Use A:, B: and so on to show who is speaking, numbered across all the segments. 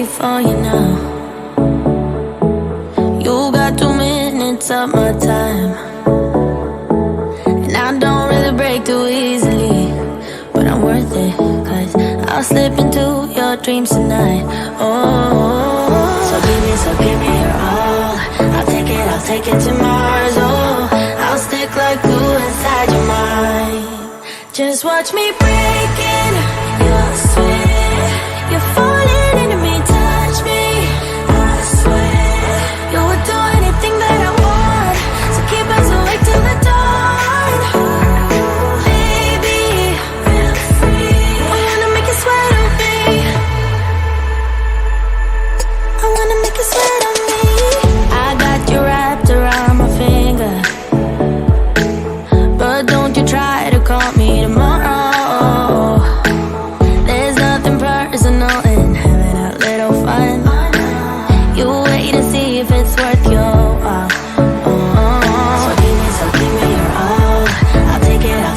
A: for you now. You got 2 minutes of my time, and I don't really break too easily, but I'm worth it, 'cause I'll slip into your dreams tonight. Oh, so give me your all. I'll take it to Mars. Oh, I'll stick like glue inside your mind. Just watch me breaking your sweat. You're falling into me, touch me. I swear you would do anything that I want, so keep us awake till the dawn. Baby, feel free. I wanna make you sweat on me. I wanna make you sweat on me. I got you wrapped around my finger, but don't you try to call me tomorrow. There's nothing personal in having a little fun. You wait to see if it's worth your while. So give me your all. I'll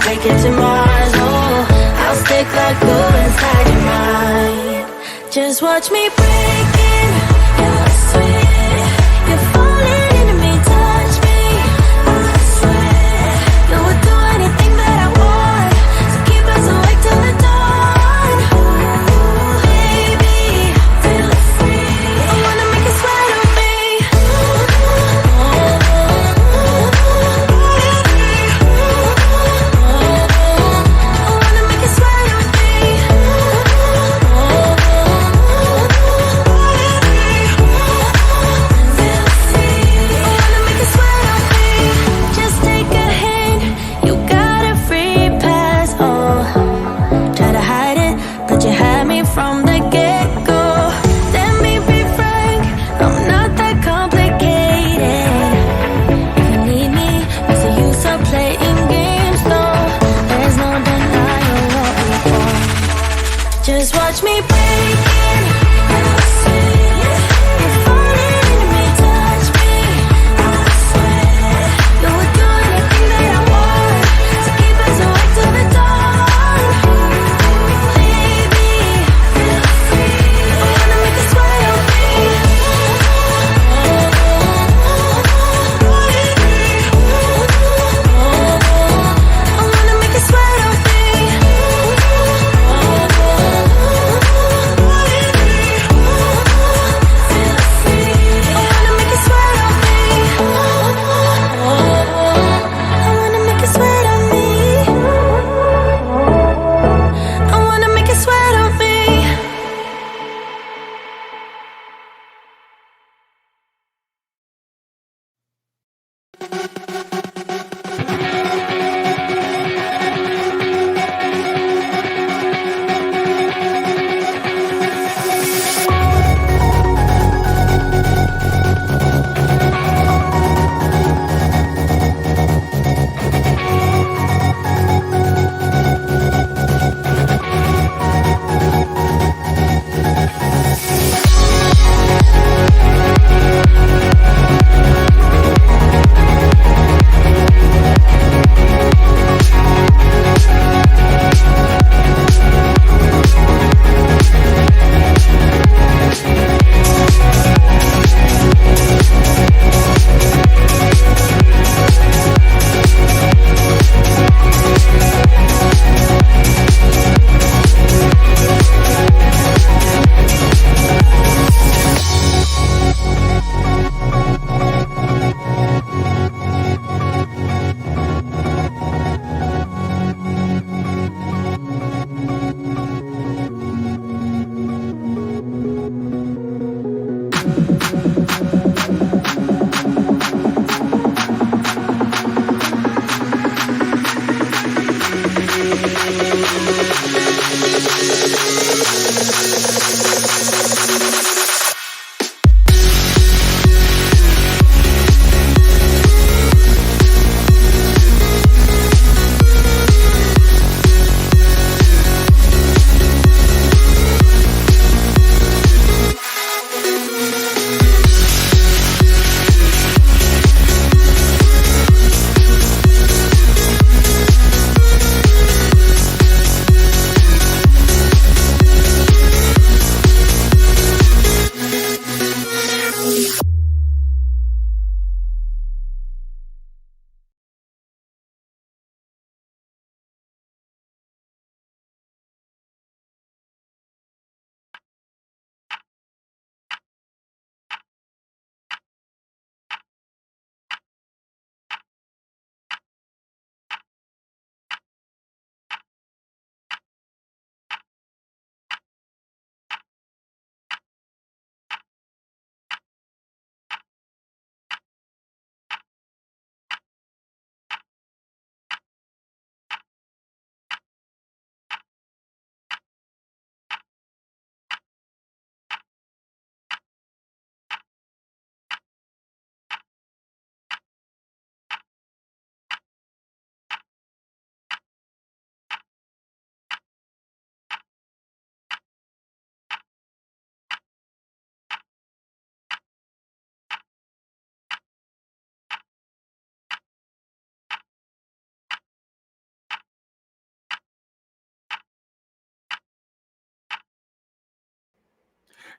A: take it to Mars. Oh, I'll stick like glue inside your mind. Just watch me breaking your sweat. You're falling into me, touch me. I swear you would do anything that I want, so keep us awake till the dawn. Baby, feel free. I wanna make you sweat on me. I wanna make you sweat on me.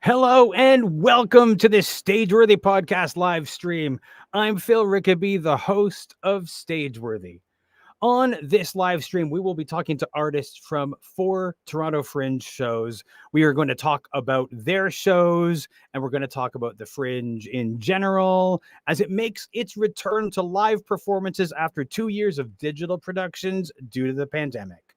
B: Hello and welcome to this Stageworthy podcast live stream. I'm Phil Rickaby, the host of Stageworthy. On this live stream, we will be talking to artists from 4 Toronto Fringe shows. We are going to talk about their shows and we're going to talk about the Fringe in general as it makes its return to live performances after 2 years of digital productions due to the pandemic.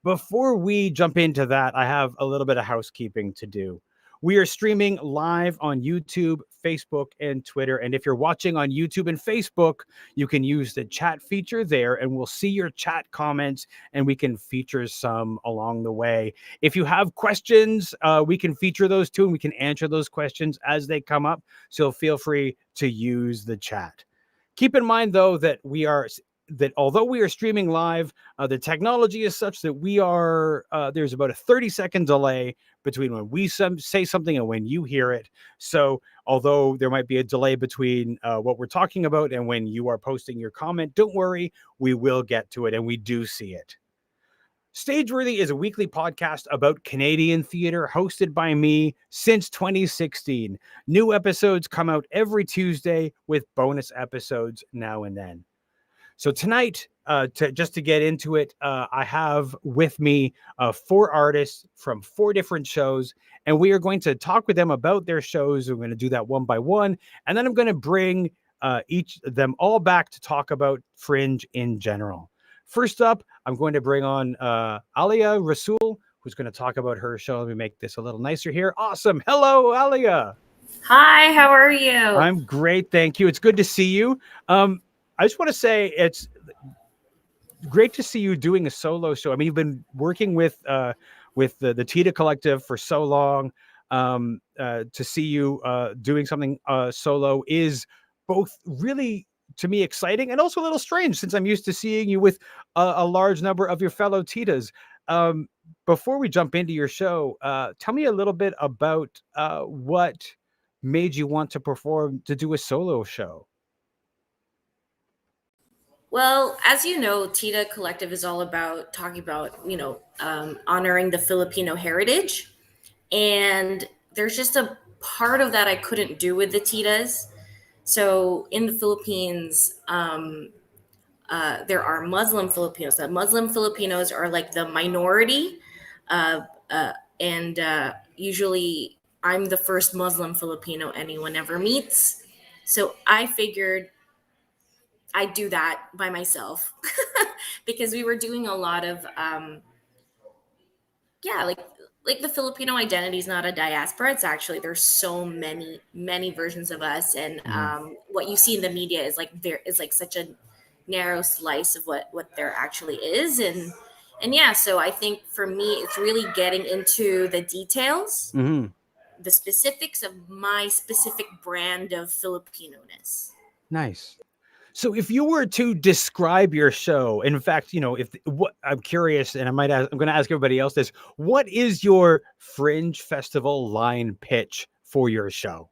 B: Before we jump into that, I have a little bit of housekeeping to do. We are streaming live on YouTube, Facebook, and Twitter. And if you're watching on YouTube and Facebook, you can use the chat feature there and we'll see your chat comments and we can feature some along the way. If you have questions, we can feature those too and we can answer those questions as they come up. So feel free to use the chat. Keep in mind, though, that although we are streaming live, the technology is such that there's about a 30-second delay between when we say something and when you hear it. So although there might be a delay between what we're talking about and when you are posting your comment, don't worry, we will get to it and we do see it. Stageworthy is a weekly podcast about Canadian theater hosted by me since 2016. New episodes come out every Tuesday with bonus episodes now and then. So tonight, just to get into it, I have with me 4 artists from 4 different shows, and we are going to talk with them about their shows. We're going to do that one by one, and then I'm going to bring each of them all back to talk about Fringe in general. First up, I'm going to bring on Alia Rasul, who's going to talk about her show. Let me make this a little nicer here. Awesome. Hello, Alia.
C: Hi, how are you?
B: I'm great. Thank you. It's good to see you. I just want to say it's great to see you doing a solo show. I mean, you've been working with the Tita Collective for so long. To see you doing something solo is both really, to me, exciting and also a little strange since I'm used to seeing you with a large number of your fellow Titas. Before we jump into your show, tell me a little bit about what made you want to do a solo show.
C: Well, as you know, Tita Collective is all about talking about, honoring the Filipino heritage. And there's just a part of that I couldn't do with the Titas. So in the Philippines, there are Muslim Filipinos. The Muslim Filipinos are like the minority. Uh, and usually I'm the first Muslim Filipino anyone ever meets. So I figured I'd do that by myself because we were doing a lot of yeah, like the Filipino identity is not a diaspora. It's actually there's so many versions of us, and what you see in the media is like there is like such a narrow slice of what there actually is, and yeah. So I think for me, it's really getting into the details, the specifics of my specific brand of Filipino-ness.
B: Nice. So if you were to describe your show, in fact, if what I'm curious, and I'm going to ask everybody else this, what is your Fringe Festival line pitch for your show?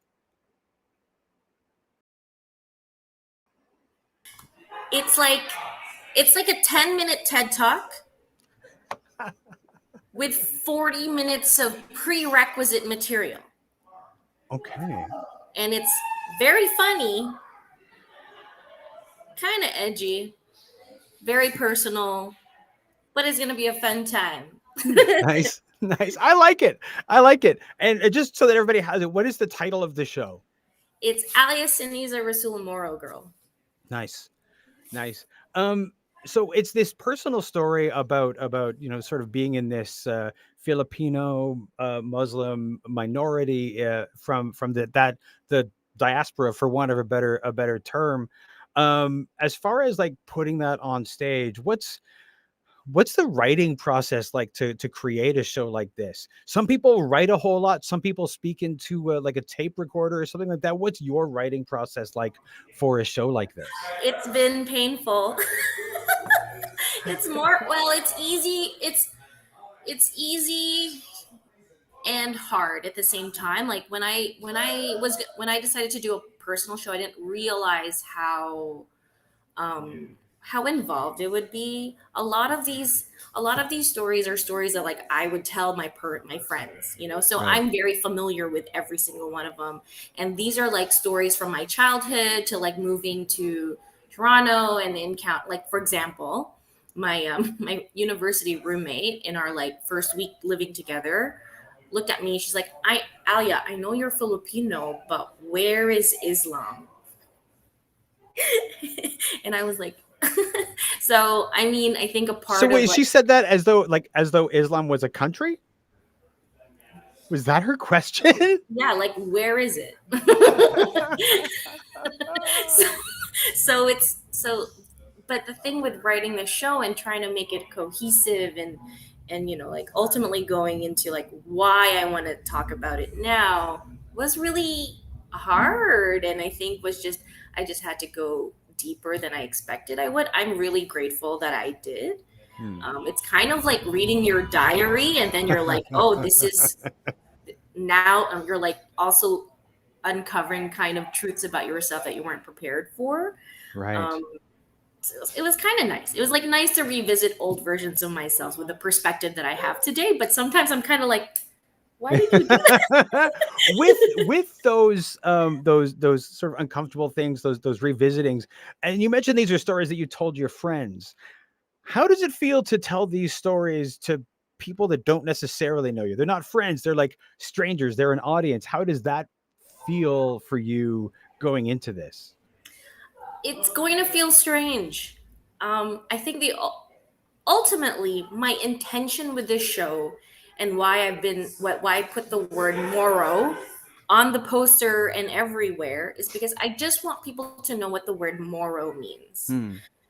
C: It's like a 10-minute TED Talk with 40 minutes of prerequisite material.
B: Okay.
C: And it's very funny, kind of edgy, very personal, but it's going to be a fun time.
B: Nice. I like it. And just so that everybody has it, what is the title of the show?
C: It's Alia Siniza Rasul Moro Girl.
B: Nice. So it's this personal story about sort of being in this Filipino Muslim minority from the diaspora, for want of a better term. As far as like putting that on stage, what's the writing process like to create a show like this? Some people write a whole lot. Some people speak into like a tape recorder or something like that. What's your writing process like for a show like this?
C: It's been painful. It's easy. It's easy and hard at the same time. Like when I decided to do a personal show, I didn't realize how involved it would be. A lot of these stories are stories that like I would tell my friends, so
B: Right.
C: I'm very familiar with every single one of them. And these are like stories from my childhood to like moving to Toronto and encounter, like, for example, my my university roommate in our like first week living together looked at me. She's like, Alia, I know you're Filipino, but where is Islam? And I was like, so I mean, I think a part
B: So
C: of
B: wait,
C: like,
B: she said that as though Islam was a country? Was that her question?
C: yeah, like where is it? so, so it's so, but the thing with writing the show and trying to make it cohesive and like ultimately going into like why I want to talk about it now was really hard. And I think I just had to go deeper than I expected I would. I'm really grateful that I did. It's kind of like reading your diary, and then you're like, oh, this is now, you're like also uncovering kind of truths about yourself that you weren't prepared for.
B: Right.
C: So it was kind of nice. It was like nice to revisit old versions of myself with the perspective that I have today. But sometimes I'm kind of like, why did you do that?
B: with those sort of uncomfortable things, those revisitings, and you mentioned these are stories that you told your friends. How does it feel to tell these stories to people that don't necessarily know you? They're not friends, they're like strangers, they're an audience. How does that feel for you going into this?
C: It's going to feel strange. I think ultimately my intention with this show and why I put the word Moro on the poster and everywhere is because I just want people to know what the word Moro means.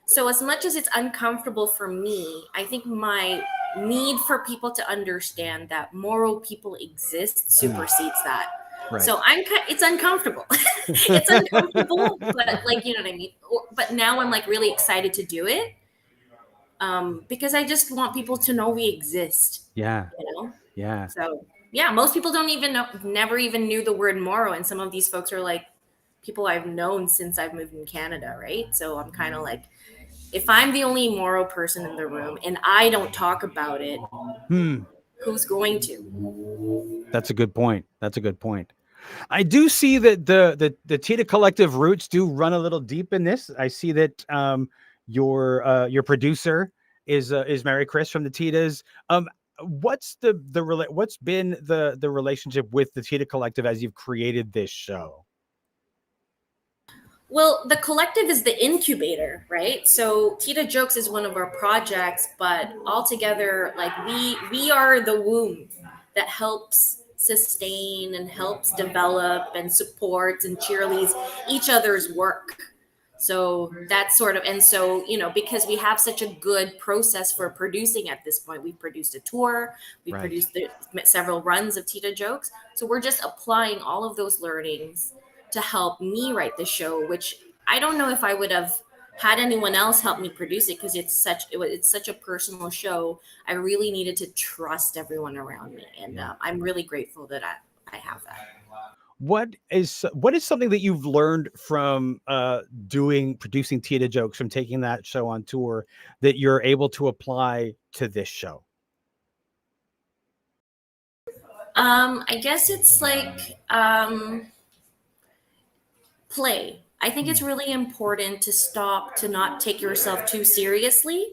C: So as much as it's uncomfortable for me, I think my need for people to understand that Moro people exist supersedes that.
B: Right.
C: So it's uncomfortable. It's uncomfortable, but like, you know what I mean? But now I'm like really excited to do it. Because I just want people to know we exist.
B: Yeah. Yeah.
C: So yeah, most people never even knew the word Moro. And some of these folks are like people I've known since I've moved in Canada, right? So I'm kind of like, if I'm the only Moro person in the room and I don't talk about it, who's going to?
B: That's a good point. I do see that the Tita Collective roots do run a little deep in this. I see that your producer is Mary Chris from the Titas. What's what's been the relationship with the Tita Collective as you've created this show?
C: Well, the collective is the incubator, right? So Tita Jokes is one of our projects, but altogether, like we are the womb that helps sustain and helps develop and supports and cheerleads each other's work. So that's sort of, and so, because we have such a good process for producing at this point, we've produced a tour, we
B: Right.
C: produced several runs of Tita Jokes. So we're just applying all of those learnings to help me write the show, which I don't know if I would have had anyone else help me produce it because it's such a personal show. I really needed to trust everyone around me, and I'm really grateful that I have that.
B: What is something that you've learned from producing Tita Jokes, from taking that show on tour, that you're able to apply to this show?
C: I guess it's like play. I think it's really important to not take yourself too seriously.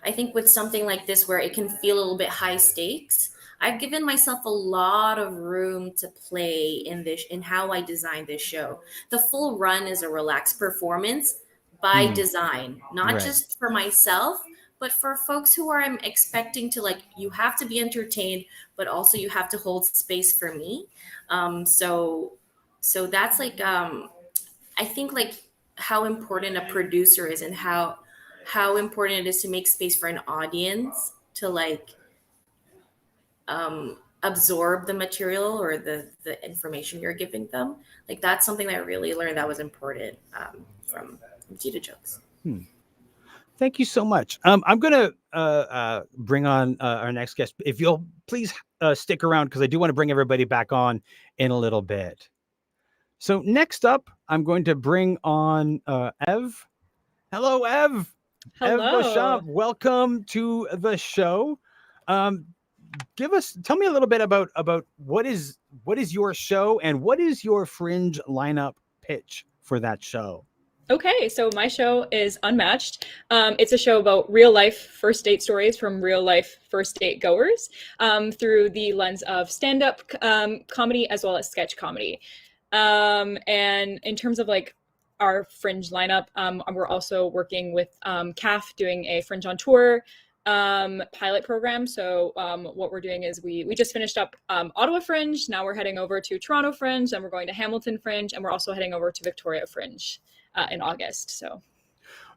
C: I think with something like this where it can feel a little bit high stakes, I've given myself a lot of room to play in how I designed this show. The full run is a relaxed performance by design, not
B: Right.
C: just for myself, but for folks who are I'm expecting to, like, you have to be entertained, but also you have to hold space for me. So that's like I think like how important a producer is and how important it is to make space for an audience to like absorb the material or the information you're giving them. Like that's something that I really learned that was important from Tita Jokes.
B: Thank you so much. I'm going to bring on our next guest. If you'll please stick around, because I do want to bring everybody back on in a little bit. So next up, I'm going to bring on Ev. Hello, Ev. Eve
D: Hello.
B: Beauchamp, welcome to the show. Um, tell me a little bit about what is your show and what is your Fringe lineup pitch for that show?
D: Okay, so my show is Unmatched. It's a show about real life first date stories from real life first date goers through the lens of stand up comedy as well as sketch comedy. And in terms of like our Fringe lineup, we're also working with CAF doing a Fringe on Tour pilot program. So what we're doing is we just finished up Ottawa Fringe. Now we're heading over to Toronto Fringe, and we're going to Hamilton Fringe, and we're also heading over to Victoria Fringe in August. So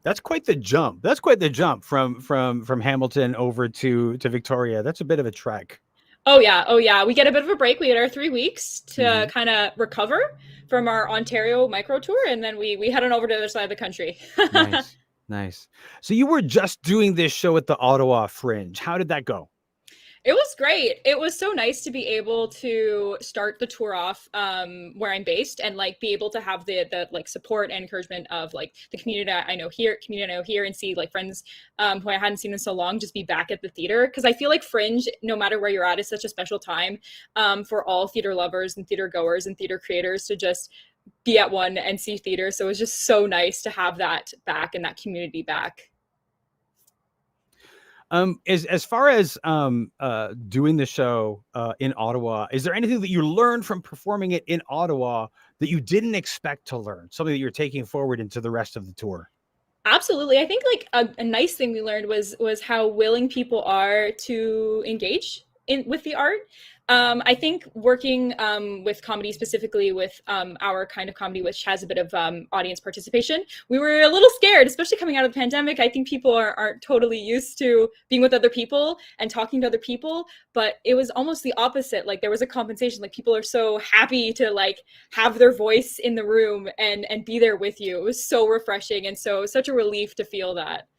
B: that's quite the jump. That's quite the jump from Hamilton over to Victoria. That's a bit of a trek.
D: Oh yeah. We get a bit of a break. We had our 3 weeks to kind of recover from our Ontario micro tour, and then we head on over to the other side of the country.
B: Nice. So you were just doing this show at the Ottawa Fringe. How did that go?
D: It was great. It was so nice to be able to start the tour off where I'm based and like be able to have the like support and encouragement of like the community I know here, and see like friends who I hadn't seen in so long just be back at the theater. Because I feel like Fringe, no matter where you're at, is such a special time for all theater lovers and theater goers and theater creators to just be at one and see theater. So it was just so nice to have that back and that community back.
B: As far as doing the show in Ottawa, is there anything that you learned from performing it in Ottawa that you didn't expect to learn? Something that you're taking forward into the rest of the tour?
D: Absolutely. I think like a nice thing we learned was how willing people are to engage with the art. I think working with comedy, specifically with our kind of comedy, which has a bit of audience participation, we were a little scared, especially coming out of the pandemic. I think people aren't totally used to being with other people and talking to other people, but it was almost the opposite. Like there was a compensation, like people are so happy to like have their voice in the room and be there with you. It was so refreshing and such a relief to feel that.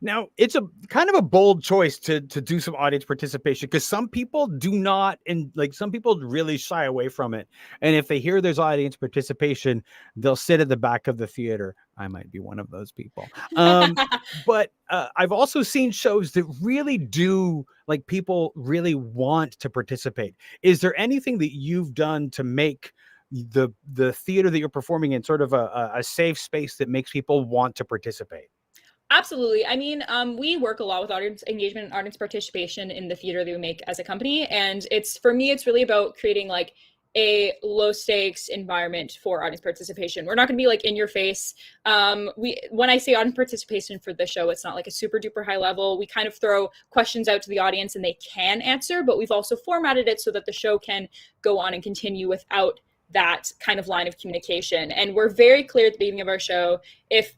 B: Now, it's a kind of a bold choice to do some audience participation because some people do not, and like some people really shy away from it. And if they hear there's audience participation, they'll sit at the back of the theater. I might be one of those people. But I've also seen shows that really do, like people really want to participate. Is there anything that you've done to make the theater that you're performing in sort of a safe space that makes people want to participate?
D: Absolutely. I mean, we work a lot with audience engagement and audience participation in the theater that we make as a company. And for me, it's really about creating like a low stakes environment for audience participation. We're not going to be like in your face. When I say audience participation for the show, it's not like a super duper high level. We kind of throw questions out to the audience and they can answer, but we've also formatted it so that the show can go on and continue without that kind of line of communication. And we're very clear at the beginning of our show, if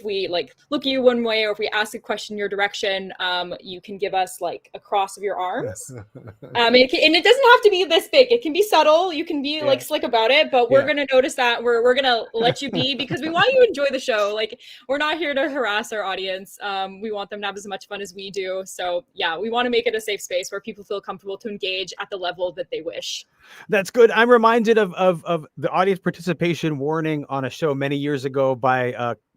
D: we like look at you one way or if we ask a question in your direction, you can give us like a cross of your arms. And it doesn't have to be this big. It can be subtle. You can be like slick about it, but we're going to notice that we're going to let you be because we want you to enjoy the show. Like we're not here to harass our audience. We want them to have as much fun as we do. So yeah, we want to make it a safe space where people feel comfortable to engage at the level that they wish.
B: That's good. I'm reminded of the audience participation warning on a show many years ago by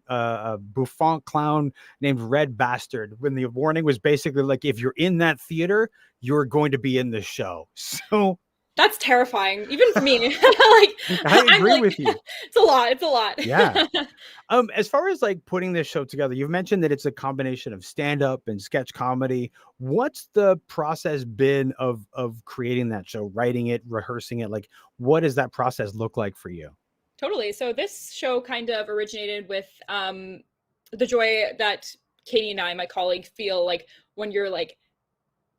B: a bouffant clown named Red Bastard, when the warning was basically like, if you're in that theater, you're going to be in the show. So
D: that's terrifying, even for me. Like,
B: I agree with you.
D: It's a lot.
B: Yeah. As far as like putting this show together, you've mentioned that it's a combination of stand-up and sketch comedy. What's the process been of creating that show, writing it, rehearsing it? Like, what does that process look like for you?
D: Totally. So this show kind of originated with the joy that Katie and I, my colleague, feel like when you're like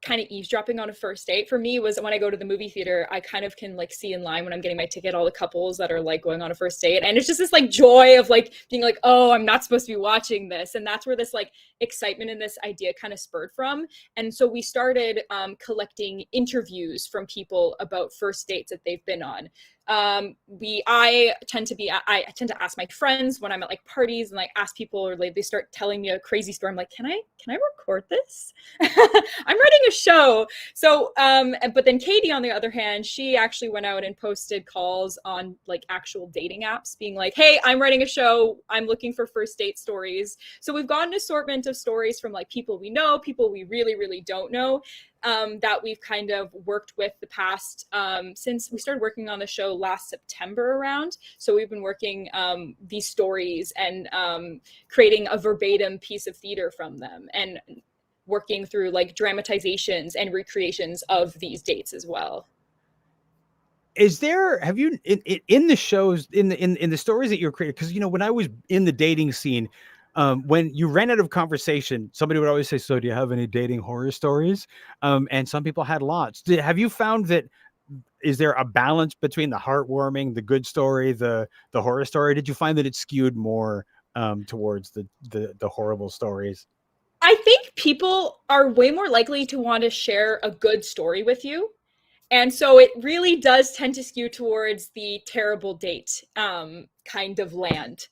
D: kind of eavesdropping on a first date. For me, was when I go to the movie theater, I kind of can like see in line when I'm getting my ticket all the couples that are like going on a first date, and it's just this like joy of like being like, oh, I'm not supposed to be watching this. And that's where this like excitement and this idea kind of spurred from. And so we started collecting interviews from people about first dates that they've been on. I tend to ask my friends when I'm at like parties and like ask people, or like they start telling me a crazy story. I'm like, can I record this? I'm writing a show. So, but then Katie, on the other hand, she actually went out and posted calls on like actual dating apps being like, hey, I'm writing a show. I'm looking for first date stories. So we've got an assortment of stories from like people we know, people we really, really don't know, that we've kind of worked with the past, since we started working on the show last September around. So we've been working these stories and creating a verbatim piece of theater from them, and working through like dramatizations and recreations of these dates as well.
B: Have you in the shows, in the stories that you're creating? Because when I was in the dating scene, when you ran out of conversation, somebody would always say, "So, do you have any dating horror stories?" And some people had lots. Have you found that? Is there a balance between the heartwarming, the good story, the horror story? Did you find that it skewed more towards the horrible stories?
D: I think people are way more likely to want to share a good story with you. And so it really does tend to skew towards the terrible date kind of land.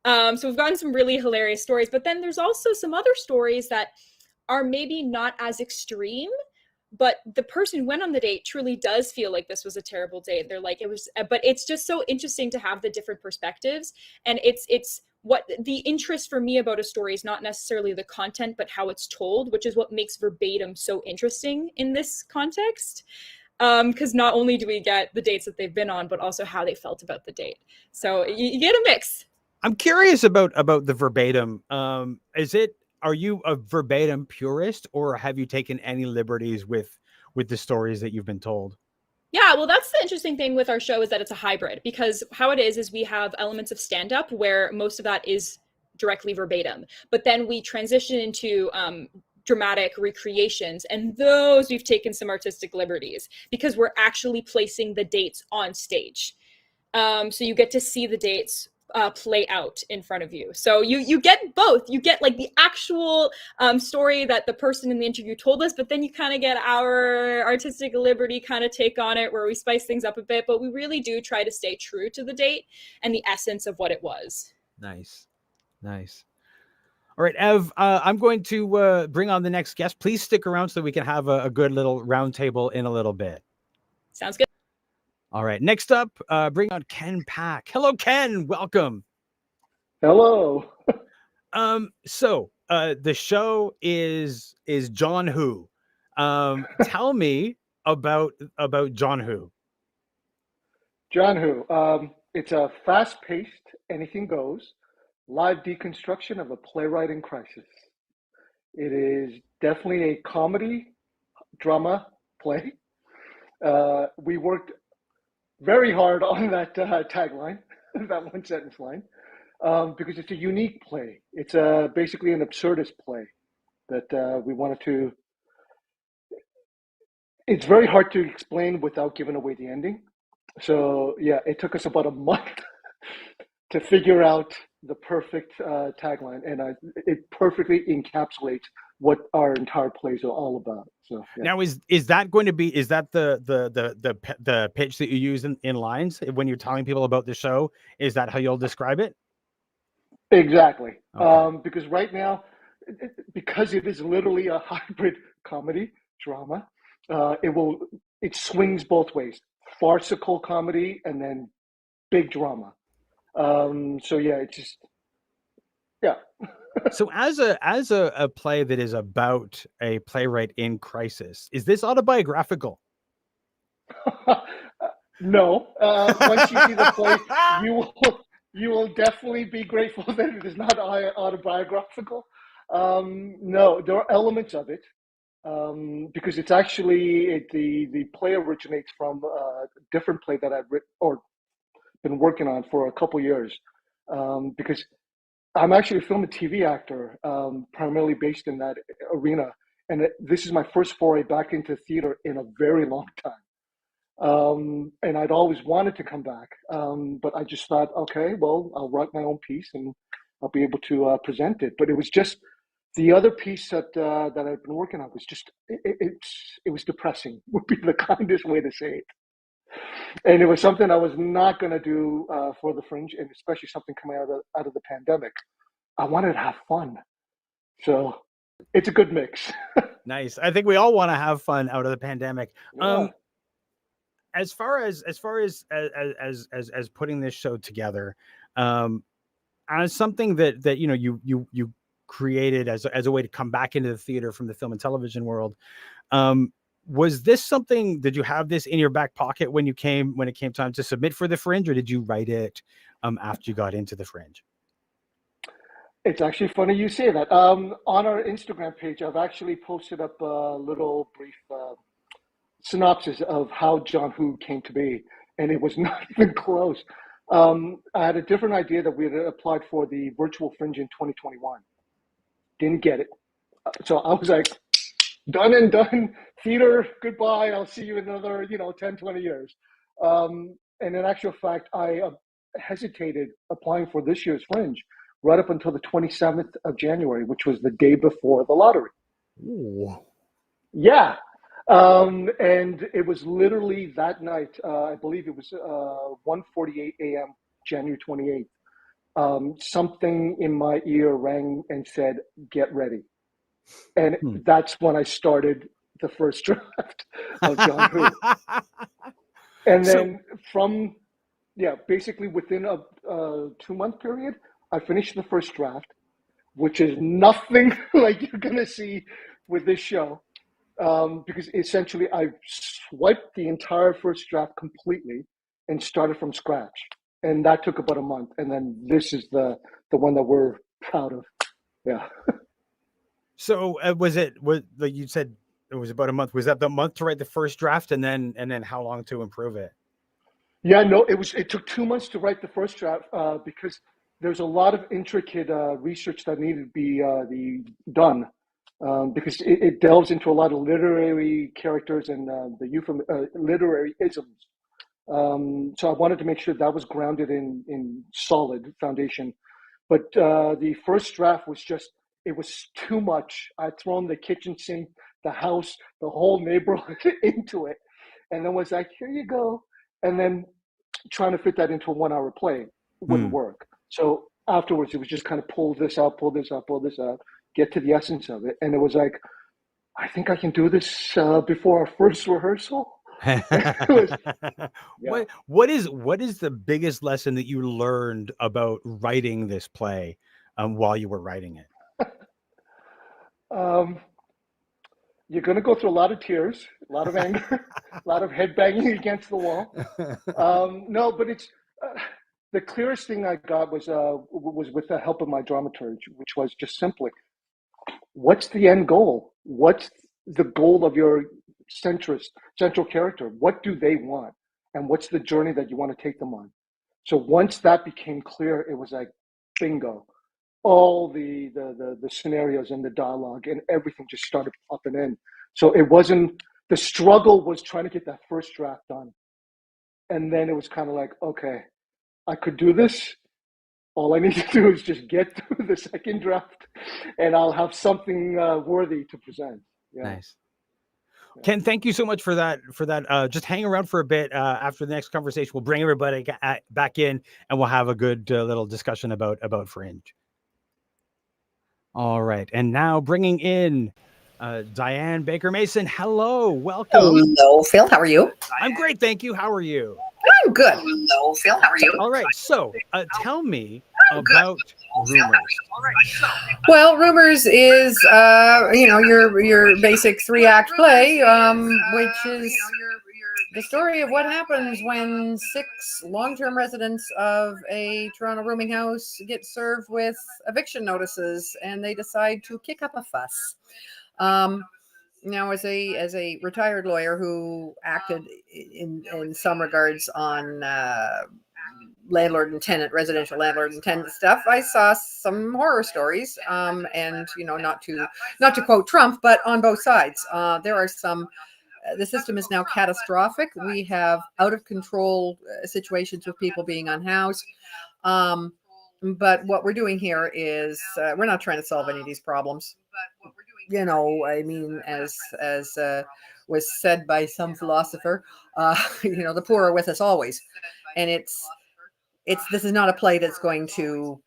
D: So we've gotten some really hilarious stories, but then there's also some other stories that are maybe not as extreme, but the person who went on the date truly does feel like this was a terrible date. They're like, it was, but it's just so interesting to have the different perspectives. And it's what the interest for me about a story is not necessarily the content, but how it's told, which is what makes verbatim so interesting in this context. Because not only do we get the dates that they've been on, but also how they felt about the date. So you get a mix.
B: I'm curious about the verbatim. Are you a verbatim purist, or have you taken any liberties with the stories that you've been told?
D: Yeah, well, that's the interesting thing with our show, is that it's a hybrid, because how it is we have elements of stand-up where most of that is directly verbatim, but then we transition into dramatic recreations, and those we've taken some artistic liberties because we're actually placing the dates on stage. So you get to see the dates play out in front of you. So you get both. You get like the actual story that the person in the interview told us, but then you kind of get our artistic liberty kind of take on it, where we spice things up a bit, but we really do try to stay true to the date and the essence of what it was.
B: Nice. All right, Ev, I'm going to bring on the next guest. Please stick around so we can have a good little round table in a little bit.
D: Sounds good.
B: All right, next up, bring on Ken Pack. Hello, Ken. Welcome.
E: Hello.
B: So the show is John Who. Tell me about John Who.
E: John Who. It's a fast-paced, anything goes, live deconstruction of a playwright in crisis. It is definitely a comedy, drama play. We worked very hard on that tagline, that one sentence line, because it's a unique play. It's basically an absurdist play that we wanted to. It's very hard to explain without giving away the ending. So yeah, it took us about a month to figure out the perfect tagline, and it perfectly encapsulates what our entire plays are all about. So yeah.
B: Now, is that going to be, is that the pitch that you use in lines when you're telling people about the show? Is that how you'll describe it?
E: Exactly.
B: Okay.
E: Because right now, because it is literally a hybrid comedy drama, it swings both ways: farcical comedy and then big drama. So yeah, it's just yeah.
B: So as a play that is about a playwright in crisis, is this autobiographical?
E: No. Once you see the play, you will definitely be grateful that it is not autobiographical. No, there are elements of it, because it's actually the play originates from a different play that I've written or been working on for a couple years, because I'm actually a film and TV actor, primarily based in that arena, and this is my first foray back into theater in a very long time. And I'd always wanted to come back, but I just thought, okay, well, I'll write my own piece and I'll be able to present it. But it was just the other piece that I've been working on was just it was depressing. Would be the kindest way to say it. And it was something I was not going to do for the Fringe, and especially something coming out of the pandemic. I wanted to have fun, so it's a good mix.
B: Nice. I think we all want to have fun out of the pandemic.
E: Yeah.
B: As far as putting this show together, as something that you created as a way to come back into the theater from the film and television world, was this something, did you have this in your back pocket when it came time to submit for the Fringe, or did you write it after you got into the Fringe?
E: It's actually funny you say that. On our Instagram page, I've actually posted up a little brief synopsis of how John Who came to be, and it was not even close. I had a different idea that we had applied for the virtual Fringe in 2021. Didn't get it. So I was like, done and done. Theater, goodbye. I'll see you in another, 10, 20 years. And in actual fact, I hesitated applying for this year's Fringe right up until the 27th of January, which was the day before the lottery.
B: Ooh.
E: Yeah. And it was literally that night, I believe it was 1:48 a.m., January 28th. Something in my ear rang and said, "Get ready." And that's when I started the first draft of John Who. And then basically within a 2-month period, I finished the first draft, which is nothing like you're going to see with this show. Because essentially I swiped the entire first draft completely and started from scratch. And that took about a month. And then this is the one that we're proud of. Yeah.
B: So was like you said, it was about a month. Was that the month to write the first draft, and then how long to improve it?
E: Yeah, no, it took 2 months to write the first draft because there's a lot of intricate research that needed to be done because it delves into a lot of literary characters and the literary isms. So I wanted to make sure that was grounded in solid foundation. But the first draft was it was too much. I'd thrown the kitchen sink, the house, the whole neighborhood into it. And then was like, here you go. And then trying to fit that into a 1-hour play wouldn't work. So afterwards, it was just kind of pull this out, get to the essence of it. And it was like, I think I can do this before our first rehearsal.
B: What is the biggest lesson that you learned about writing this play while you were writing it?
E: You're going to go through a lot of tears, a lot of anger, a lot of head banging against the wall. No, but it's the clearest thing I got was with the help of my dramaturge, which was just simply, what's the end goal? What's the goal of your central character? What do they want? And what's the journey that you want to take them on? So once that became clear, it was like, bingo. All the scenarios and the dialogue and everything just started popping in. So it wasn't, the struggle was trying to get that first draft done. And then it was kind of like, okay, I could do this. All I need to do is just get through the second draft and I'll have something worthy to present. Yeah.
B: Nice. Ken, thank you so much for that. Just hang around for a bit. After the next conversation, we'll bring everybody back in and we'll have a good little discussion about Fringe. All right. And now bringing in Diane Baker-Mason. Hello. Welcome.
F: Hello, Phil. How are you?
B: I'm great. Thank you. How are you?
F: I'm good. Hello, Phil. How are you?
B: All right. So tell me about Rumors.
F: Well, Rumors is, your basic 3-act play, which is the story of what happens when 6 long-term residents of a Toronto rooming house get served with eviction notices, and they decide to kick up a fuss. Now, as a retired lawyer who acted in some regards on landlord and tenant, residential landlord and tenant stuff, I saw some horror stories, and not to quote Trump, but on both sides, there are some. The system is now catastrophic. We have out of control situations with people being unhoused. But what we're doing here is we're not trying to solve any of these problems. I mean, as was said by some philosopher, the poor are with us always, and it's this is not a play that's going to,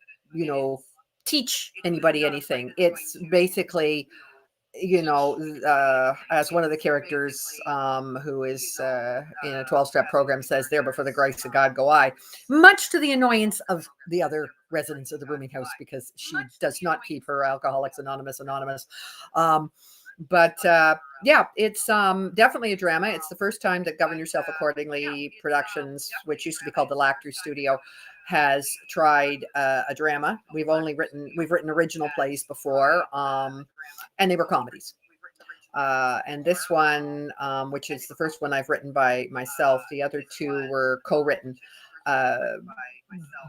F: teach anybody anything. It's basically, as one of the characters, who is in a 12-step program says, there, but for the grace of God go I, much to the annoyance of the other residents of the rooming house, because she does not keep her Alcoholics Anonymous. But yeah, it's definitely a drama. It's the first time that Govern Yourself Accordingly Productions, which used to be called the Laughter Studio, has tried a drama. We've written original plays before, and they were comedies. And this one, which is the first one I've written by myself, the other two were co-written.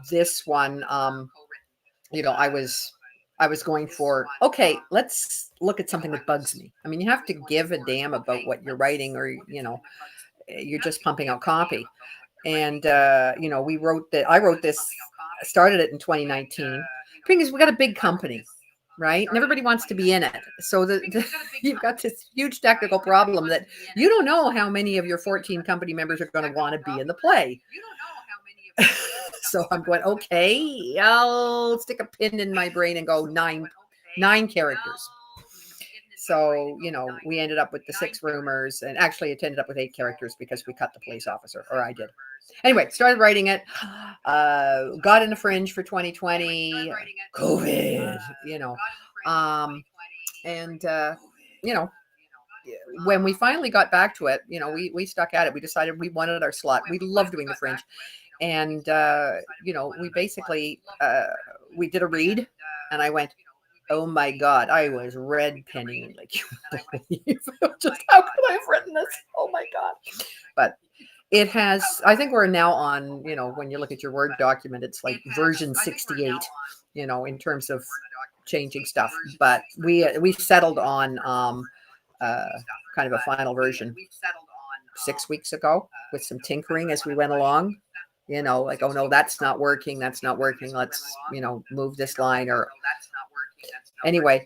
F: This one, I was going for, okay, let's look at something that bugs me. I mean, you have to give a damn about what you're writing, or, you're just pumping out copy. And, I wrote this, started it in 2019. Thing is, we got a big company, right? And everybody wants to be in it. So you've got this huge technical problem that you don't know how many of your 14 company members are going to want to be in the play. So I'm going, okay, I'll stick a pin in my brain and go nine characters. So, we ended up with the 6 roomers, and actually it ended up with 8 characters because we cut the police officer, or I did. Anyway, started writing it, got in the Fringe for 2020, COVID, when we finally got back to it, we stuck at it. We decided we wanted our slot. We love doing the Fringe. And, we basically, we did a read, and I went, oh my God, I was red penning, like, you believe just how could I have written this? Oh my God. But it has, I think we're now on, when you look at your Word document, it's like version 68, in terms of changing stuff. But we settled on kind of a final version 6 weeks ago with some tinkering as we went along. Like, oh no, that's not working. Let's, move this line, or anyway,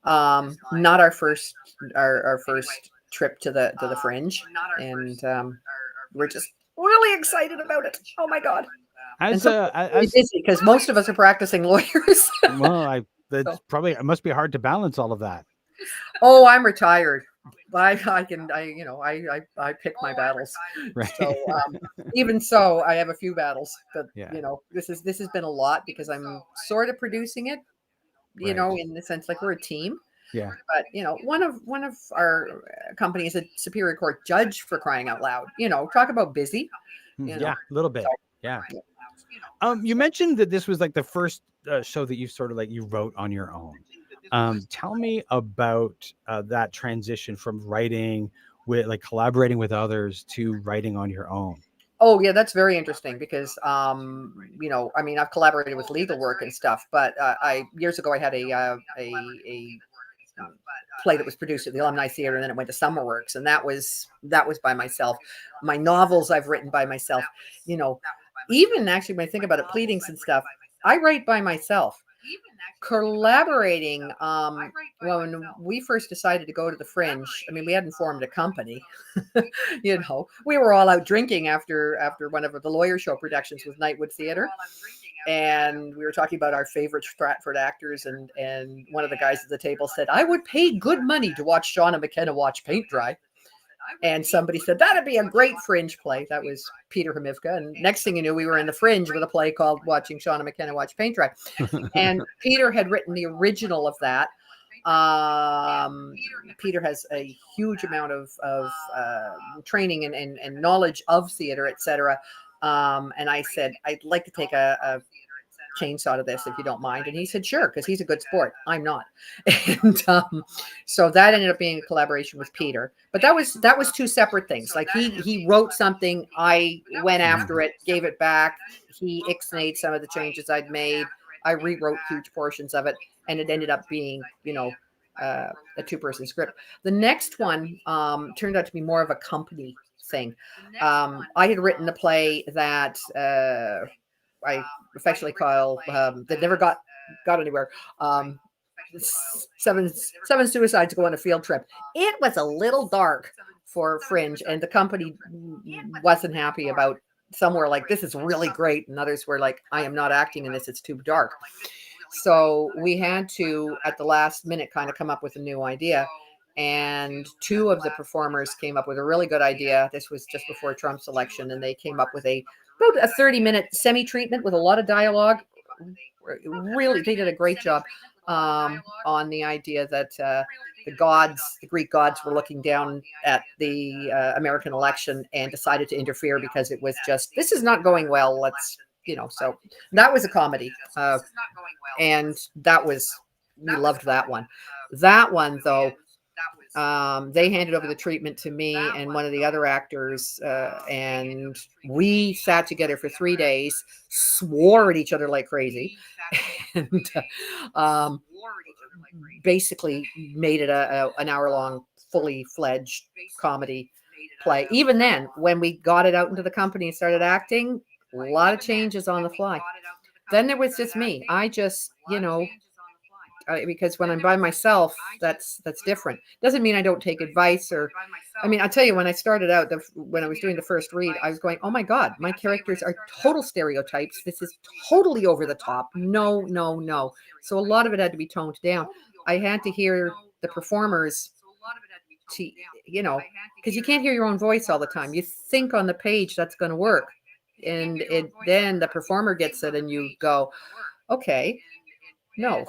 F: not our first trip to the Fringe, and we're just really excited about it. Oh my God! As busy because most of us are practicing lawyers.
B: Well, it must be hard to balance all of that.
F: Oh, I'm retired. I pick my battles.
B: Right.
F: So even so, I have a few battles, but this has been a lot because I'm sort of producing it, in the sense like we're a team.
B: Yeah.
F: But one of our companies, a Superior Court judge, for crying out loud. Talk about busy.
B: Yeah, a little bit. Yeah. You mentioned that this was like the first show that you sort of you wrote on your own. Tell me about that transition from writing with collaborating with others to writing on your own.
F: Oh yeah, that's very interesting because I've collaborated with legal work and stuff, but years ago I had a play that was produced at the Alumni Theater, and then it went to Summer Works, and that was by myself. My novels I've written by myself. Even actually when I think about it, pleadings and stuff, I write by myself. Collaborating, when we first decided to go to the Fringe, we hadn't formed a company. We were all out drinking after one of the Lawyer Show productions with Nightwood Theater, and we were talking about our favorite Stratford actors, and one of the guys at the table said, I would pay good money to watch Shauna McKenna watch paint dry. And somebody said, that'd be a great Fringe play. That was Peter Hamivka. And next thing you knew, we were in the Fringe with a play called Watching Shauna McKenna Watch Paint Dry. And Peter had written the original of that. Peter has a huge amount of training and knowledge of theater, etc. And I said, I'd like to take a chainsaw to this if you don't mind, and he said sure, because he's a good sport. I'm not. And so that ended up being a collaboration with Peter, but that was 2 separate things. Like he wrote something, I went after it, gave it back, he ixnayed some of the changes I'd made, I rewrote huge portions of it, and it ended up being a 2-person script. The next one turned out to be more of a company thing. I had written a play that I affectionately call that never got anywhere. seven suicides go on a field trip. It was a little dark for Fringe, and the company wasn't happy about. Some were like, this is really great, and others were like, I am not acting in this, it's too dark. So we had to, at the last minute, kind of come up with a new idea. And two of the performers came up with a really good idea. This was just before Trump's election, and they came up with about a 30-minute semi-treatment with a lot of dialogue. Really, they did a great job on the idea that the Greek gods were looking down at the American election and decided to interfere because it was just, this is not going well. Let's, so that was a comedy. And we loved that one. That one, though, they handed over the treatment to me and one of the other actors, and we sat together for 3 days, swore at each other like crazy, and basically made it an hour-long, fully fledged comedy play. Even then, when we got it out into the company and started acting, a lot of changes on the fly. Then there was just me. I just, because when I'm by myself, that's different. Doesn't mean I don't take advice I'll tell you, when I started out, when I was doing the first read, I was going, oh my God, my characters are total stereotypes. This is totally over the top. No. So a lot of it had to be toned down. I had to hear the performers because you can't hear your own voice all the time. You think on the page that's going to work. And then the performer gets it and you go, okay, no,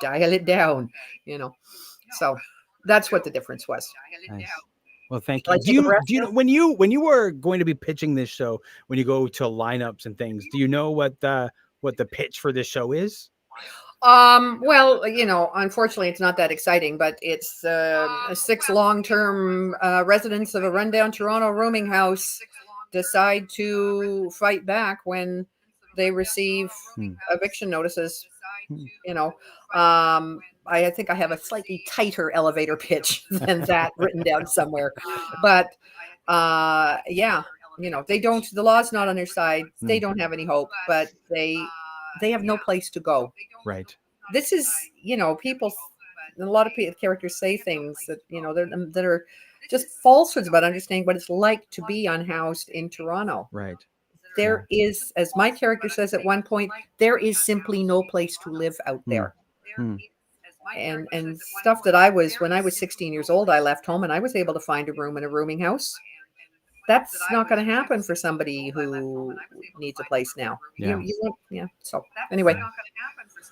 F: dial it down, so that's what the difference was.
B: Nice. Well, thank you. Do you know when you were going to be pitching this show, when you go to lineups and things, do you know what the pitch for this show is?
F: Well, unfortunately it's not that exciting, but it's 6 long-term residents of a rundown Toronto rooming house decide to fight back when they receive eviction notices. I think I have a slightly tighter elevator pitch than that written down somewhere, but they don't, the law's not on their side. They don't have any hope, but they have no place to go.
B: Right.
F: This is, people, a lot of characters say things that, that are just falsehoods about understanding what it's like to be unhoused in Toronto.
B: Right.
F: There is, as my character says at one point, there is simply no place to live out there. And stuff that when I was 16 years old, I left home and I was able to find a room in a rooming house. That's not going to happen for somebody who needs a place now. So anyway.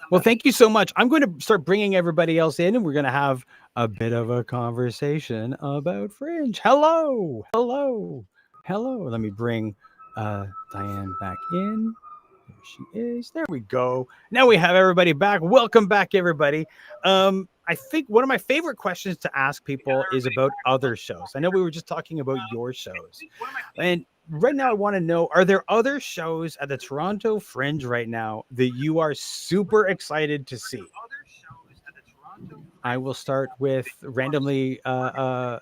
B: Well, thank you so much. I'm going to start bringing everybody else in, and we're going to have a bit of a conversation about Fringe. Hello. Let me bring Diane back in. There she is. There we go. Now we have everybody back. Welcome back, everybody. I think one of my favorite questions to ask people is about other shows. I know we were just talking about your shows, and right now I want to know, are there other shows at the Toronto Fringe right now that you are super excited to see? I will start with randomly Ev.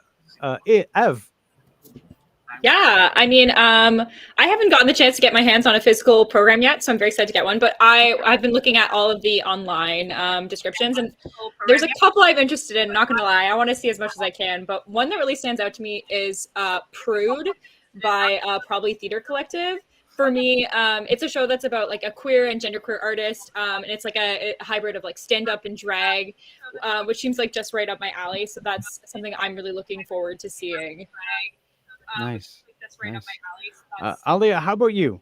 D: Yeah, I mean, I haven't gotten the chance to get my hands on a physical program yet, so I'm very excited to get one. But I've been looking at all of the online descriptions, and there's a couple I'm interested in. Not gonna lie, I want to see as much as I can. But one that really stands out to me is Prude by Probably Theater Collective. For me, it's a show that's about like a queer and genderqueer artist, and it's like a hybrid of like stand-up and drag, which seems like just right up my alley. So that's something I'm really looking forward to seeing.
B: Nice. Alia, how about you?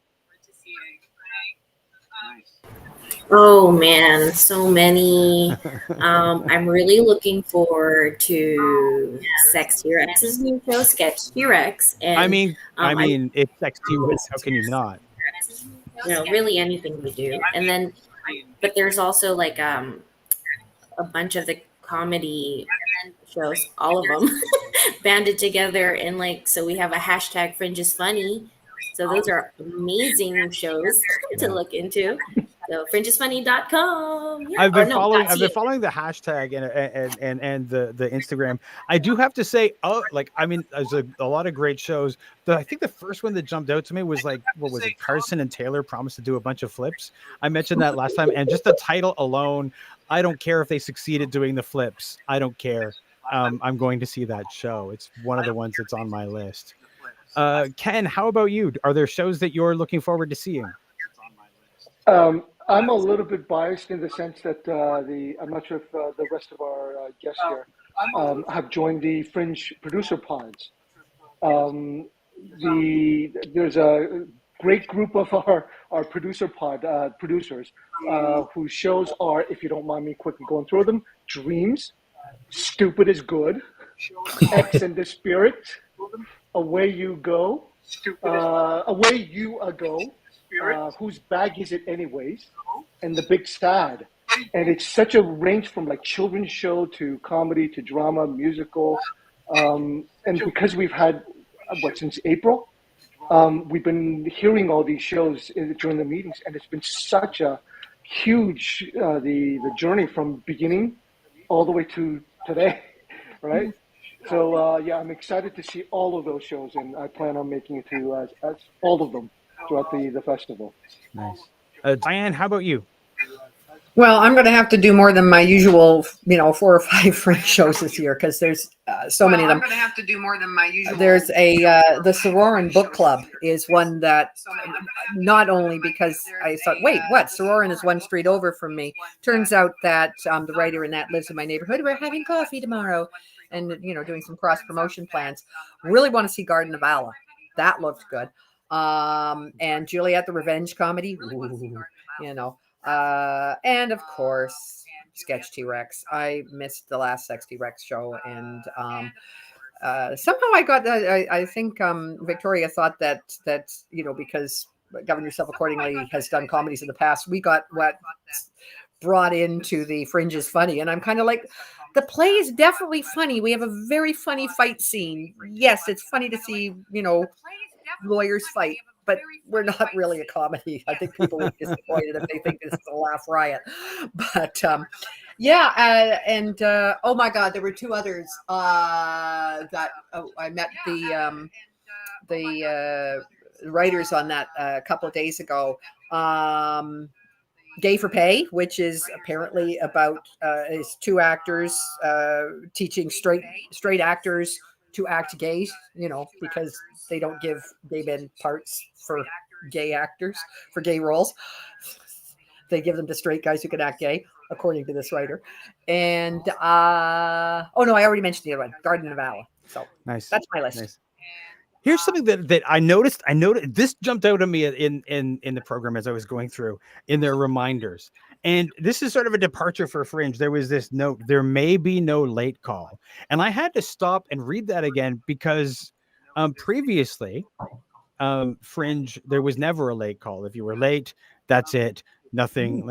C: Oh man, so many. I'm really looking forward to Sex T-Rex's new show, Sketch T-Rex. And
B: I mean, it's Sex T-Rex. How can you not?
C: Really anything we do. And then, but there's also like a bunch of the comedy shows, all of them banded together, and so we have a hashtag Fringe is Funny. So those are amazing shows to look into. So fringeisfunny.com. Yeah.
B: I've been following the hashtag and the Instagram. I do have to say, there's a lot of great shows. I think the first one that jumped out to me was what was it? Carson and Taylor promised to do a bunch of flips. I mentioned that last time, and just the title alone, I don't care if they succeed at doing the flips. I don't care. I'm going to see that show. It's one of the ones that's on my list. Ken, how about you? Are there shows that you're looking forward to seeing?
E: I'm a little bit biased in the sense that I'm not sure if the rest of our guests here have joined the Fringe producer pods. There's a great group of our producer pod producers whose shows are, if you don't mind me quickly going through them, Dreams, Stupid is Good, X and the Spirit, Away You Go, Away You A Go, Whose Bag Is It Anyways, and The Big Sad. And it's such a range from like children's show to comedy to drama, musical. And because we've had, since April, we've been hearing all these shows during the meetings, and it's been such a huge, the journey from beginning all the way to today, right? So yeah, I'm excited to see all of those shows, and I plan on making it to all of them throughout the festival.
B: Nice. Diane, how about you?
F: Well, I'm going to have to do more than my usual, 4 or 5 Fringe shows this year because there's so many of them. I'm going to have to do more than my usual. There's the Sororan Book Club is one that not only because I thought, wait, what? Sororan is one street over from me. Turns out that the writer in that lives in my neighborhood. We're having coffee tomorrow and, doing some cross promotion plans. Really want to see Garden of Allah. That looked good. And Juliet the Revenge Comedy. Ooh, and of course, Sketch T-Rex. I missed the last Sex T-Rex show, and somehow I got. I think Victoria thought that because Govern Yourself Accordingly has done comedies in the past, we got what brought into the Fringe is funny, and I'm kind of like, the play is definitely funny. We have a very funny fight scene. Yes, it's funny to see lawyers fight. But we're not really a comedy. I think people would be disappointed if they think this is a laugh riot. But and oh my God, there were 2 others that I met the writers on that a couple of days ago. Gay for Pay, which is apparently about is 2 actors teaching straight actors to act gay, because they don't give gay men parts for gay actors, for gay roles. They give them to straight guys who can act gay, according to this writer. And, I already mentioned the other one, Garden of Allah. So
B: nice.
F: That's my list.
B: Nice. Here's something that I noticed. This jumped out at me in the program as I was going through in their reminders. And this is sort of a departure for Fringe. There was this note, there may be no late call. And I had to stop and read that again because previously, Fringe, there was never a late call. If you were late, that's it. Nothing,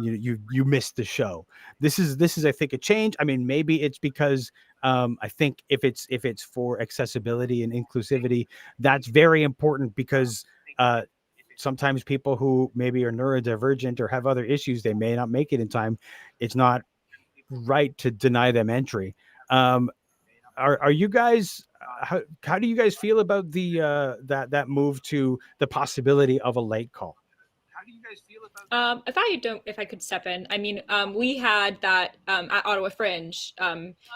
B: you missed the show. This is I think a change. I mean, maybe it's because I think if it's for accessibility and inclusivity, that's very important because sometimes people who maybe are neurodivergent or have other issues, they may not make it in time. It's not right to deny them entry. Are you guys? How do you guys feel about the that move to the possibility of a late call? How do you guys feel about that?
D: If I could step in, I mean, we had that at Ottawa Fringe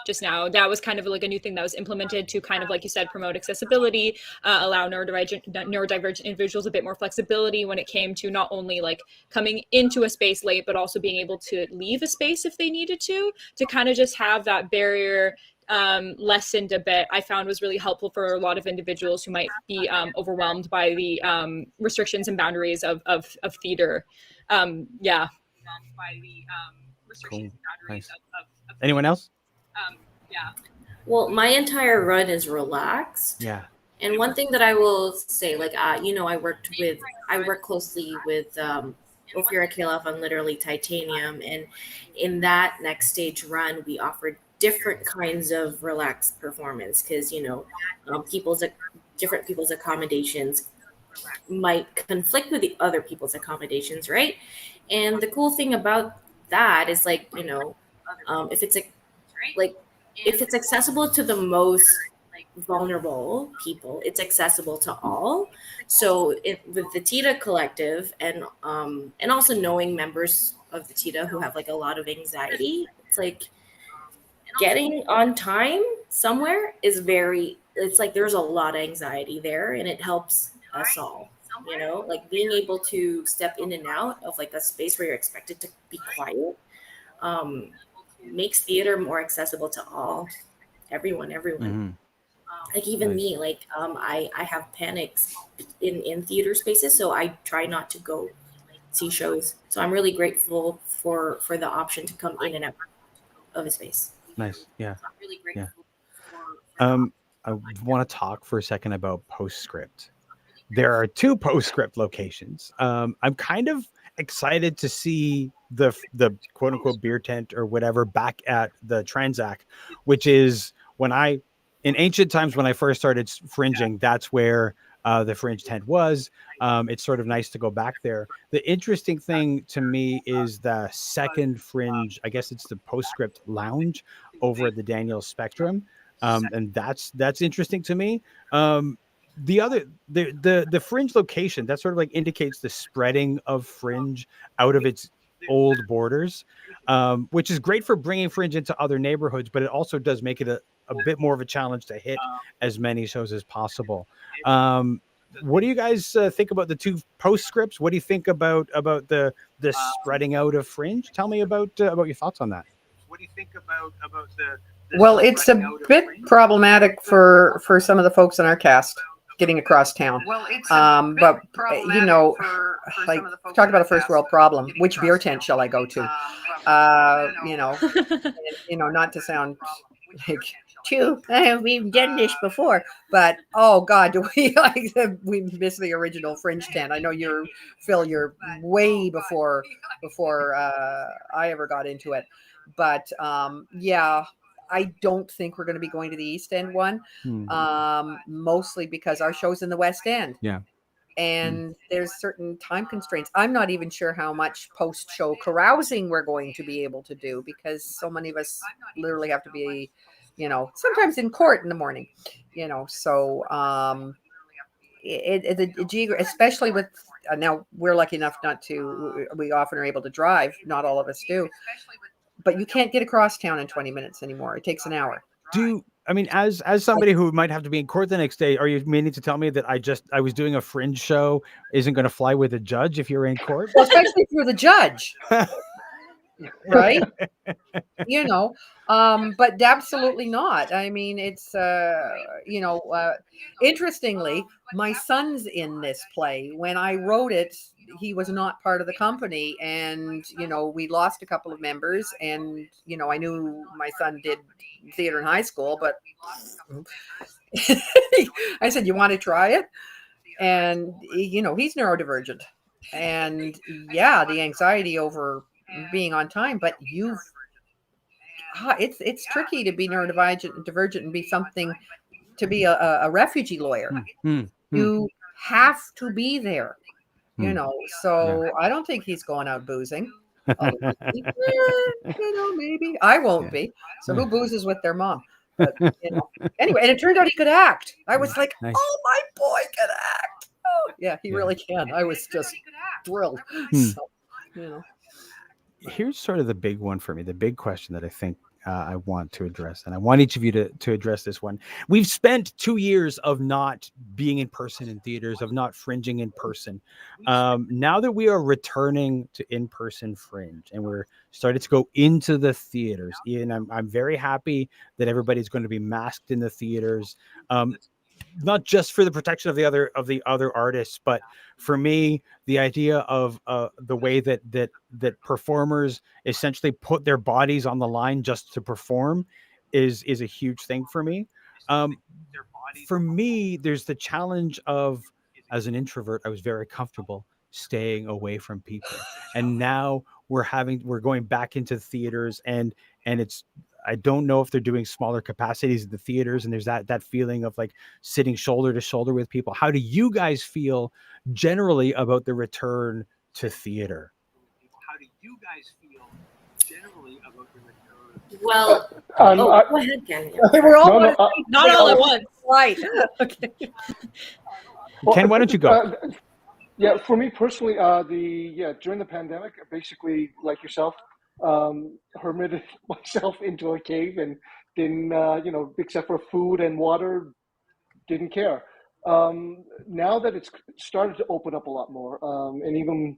D: just now. That was kind of like a new thing that was implemented to kind of, like you said, promote accessibility, allow neurodivergent individuals a bit more flexibility when it came to not only like coming into a space late, but also being able to leave a space if they needed to kind of just have that barrier lessened a bit. I found was really helpful for a lot of individuals who might be overwhelmed by the restrictions and boundaries of theater.
B: Cool. Nice. Anyone else?
C: Well, my entire run is relaxed.
B: Yeah.
C: And one thing that I will say, like, I work closely with Ophira Kalev on Literally Titanium. And in that next stage run, we offered different kinds of relaxed performance because, different people's accommodations might conflict with the other people's accommodations, right? And the cool thing about that is, like, if it's accessible to the most vulnerable people, it's accessible to all. So with the TITA collective and also knowing members of the theater who have like a lot of anxiety. It's like getting on time somewhere is it's like there's a lot of anxiety there, and it helps us all, you know, like being able to step in and out of like a space where you're expected to be quiet makes theater more accessible to everyone.
B: Mm-hmm.
C: Like even
B: Nice.
C: me, like I have panics in theater spaces, so I try not to go see shows. So I'm really grateful for the option to come in and out of a space.
B: Nice. Yeah.
C: So I'm really
B: Yeah.
C: grateful for
B: I want to talk for a second about Postscript. There are 2 Postscript locations. I'm kind of excited to see the quote unquote beer tent or whatever back at the Transac, which is in ancient times when I first started fringing, that's where the Fringe tent was. It's sort of nice to go back there. The interesting thing to me is the second Fringe. I guess it's the Postscript Lounge over at the Daniel Spectrum, and that's interesting to me. The Fringe location, that sort of like indicates the spreading of Fringe out of its old borders, which is great for bringing Fringe into other neighborhoods, but it also does make it a bit more of a challenge to hit as many shows as possible. What do you guys think about the 2 Postscripts? What do you think about the spreading out of Fringe? Tell me about your thoughts on that. What do you think about the
F: Well, it's a bit problematic for some of the folks in our cast getting across town. But you know, like talk about a first world problem. Which beer tent shall I go to? You know, and, you know, not to sound like we've done this before, but oh god, do we miss the original Fringe tent? I know Phil, you're way before I ever got into it, but yeah. I don't think we're going to be going to the East End one, mostly because our show's in the West End.
B: Yeah.
F: And there's certain time constraints. I'm not even sure how much post-show carousing we're going to be able to do, because so many of us literally have to be, you know, sometimes in court in the morning, you know. So especially with now we're lucky enough we often are able to drive. Not all of us do. But you can't get across town in 20 minutes anymore. It takes an hour.
B: I mean, as somebody who might have to be in court the next day, are you meaning to tell me that I was doing a Fringe show isn't going to fly with a judge if you're in court?
F: Well, especially for the judge. Right? You know, but absolutely not. I mean, it's, you know, interestingly, my son's in this play. When I wrote it, he was not part of the company, and, you know, we lost a couple of members, and, you know, I knew my son did theater in high school, but I said, you want to try it? And, you know, he's neurodivergent, and yeah, the anxiety over being on time, but it's tricky to be neurodivergent and be something, to be a refugee lawyer. You have to be there, you know. So I don't think he's going out boozing. You know, maybe I won't be. So who boozes with their mom? But, you know, anyway, and it turned out he could act. I was like,
B: nice.
F: Oh, my boy can act. Oh yeah, he really can. I was just thrilled. So, you know.
B: Here's sort of the big one for me, the big question that I think I want to address, and I want each of you to address this one. We've spent 2 years of not being in person in theaters, of not fringing in person. Now that we are returning to in-person Fringe and we're starting to go into the theaters, and I'm very happy that everybody's going to be masked in the theaters. Not just for the protection of the other artists, but for me, the idea of the way that performers essentially put their bodies on the line just to perform is a huge thing for me. For me, there's the challenge of, as an introvert, I was very comfortable staying away from people, and now we're going back into theaters, and it's, I don't know if they're doing smaller capacities in the theaters, and there's that feeling of like sitting shoulder to shoulder with people. How do you guys feel generally about the return to theater? How do you guys feel generally about the return?
C: Well, go ahead, Ken.
F: We're all
D: not all at once.
F: Right. Okay.
B: Ken, why don't you go?
E: Yeah, for me personally, during the pandemic, basically like yourself, hermited myself into a cave and didn't except for food and water, didn't care. Now that it's started to open up a lot more, and even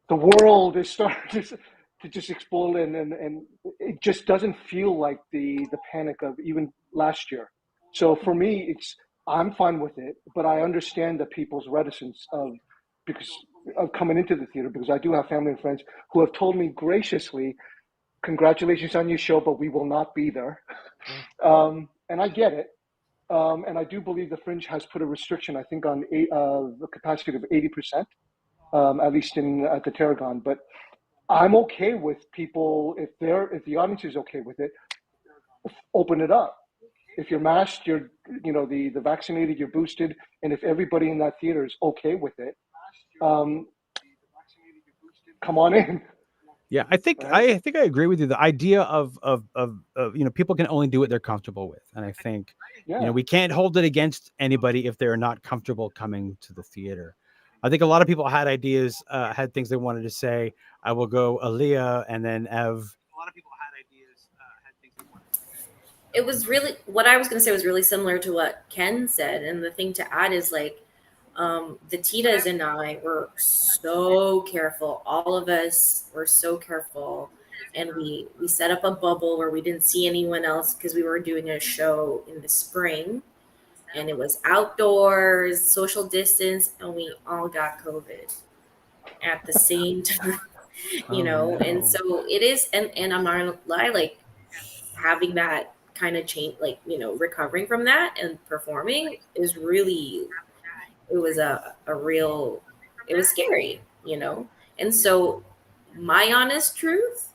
E: the world is starting to just explode, and it just doesn't feel like the panic of even last year. So for me, I'm fine with it, but I understand the people's reticence because of coming into the theater, because I do have family and friends who have told me graciously, "Congratulations on your show, but we will not be there." And I get it. And I do believe the Fringe has put a restriction, I think, on the capacity of 80%, at least at the Tarragon. But I'm okay with people, if the audience is okay with it, open it up. If you're masked, you're the vaccinated, you're boosted, and if everybody in that theater is okay with it, come on in.
B: Yeah, I think I agree with you. The idea of people can only do what they're comfortable with, and I think we can't hold it against anybody if they're not comfortable coming to the theater. I think a lot of people had ideas, had things they wanted to say. I will go Aaliyah and then Ev. A lot of people had ideas, had things they wanted to say.
C: It was really, what I was going to say was really similar to what Ken said, and the thing to add is like, the Titas and I were so careful. All of us were so careful, and we set up a bubble where we didn't see anyone else because we were doing a show in the spring, and it was outdoors, social distance, and we all got COVID at the same time,
B: No.
C: And so it is, and I'm not gonna lie, like having that kind of change, like recovering from that and performing is really, it was a real, it was scary, and so my honest truth,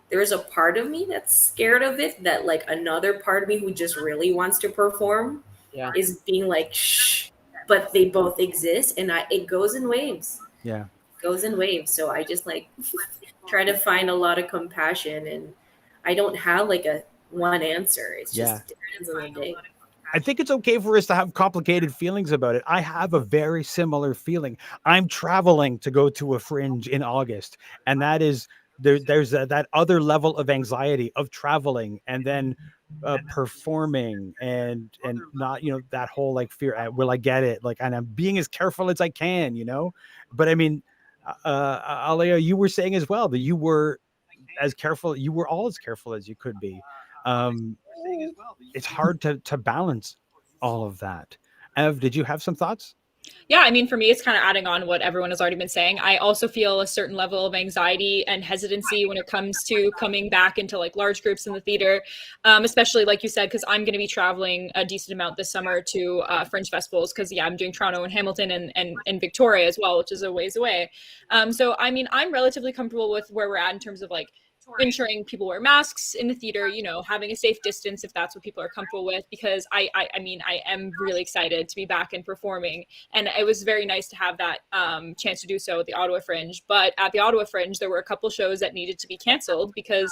C: there's a part of me that's scared of it, that like another part of me who just really wants to perform is being like shh, but they both exist, and it goes in waves. So I just like try to find a lot of compassion, and I don't have like a one answer. It's just depends on the day.
B: I think it's okay for us to have complicated feelings about it. I have a very similar feeling. I'm traveling to go to a Fringe in August, and that is there's that other level of anxiety of traveling and then performing and not that whole like fear. Will I get it? Like, and I'm being as careful as I can, But I mean, Alea, you were saying as well that you were as careful. You were all as careful as you could be. It's hard to balance all of that. Ev, did you have some thoughts?
D: Yeah, I mean, for me, it's kind of adding on what everyone has already been saying. I also feel a certain level of anxiety and hesitancy when it comes to coming back into like large groups in the theater, especially like you said, because I'm going to be traveling a decent amount this summer to Fringe festivals because, I'm doing Toronto and Hamilton and Victoria as well, which is a ways away. So, I mean, I'm relatively comfortable with where we're at in terms of like ensuring people wear masks in the theater, having a safe distance if that's what people are comfortable with, because I mean, I am really excited to be back and performing, and it was very nice to have that chance to do so at the Ottawa Fringe. But at the Ottawa Fringe, there were a couple shows that needed to be canceled because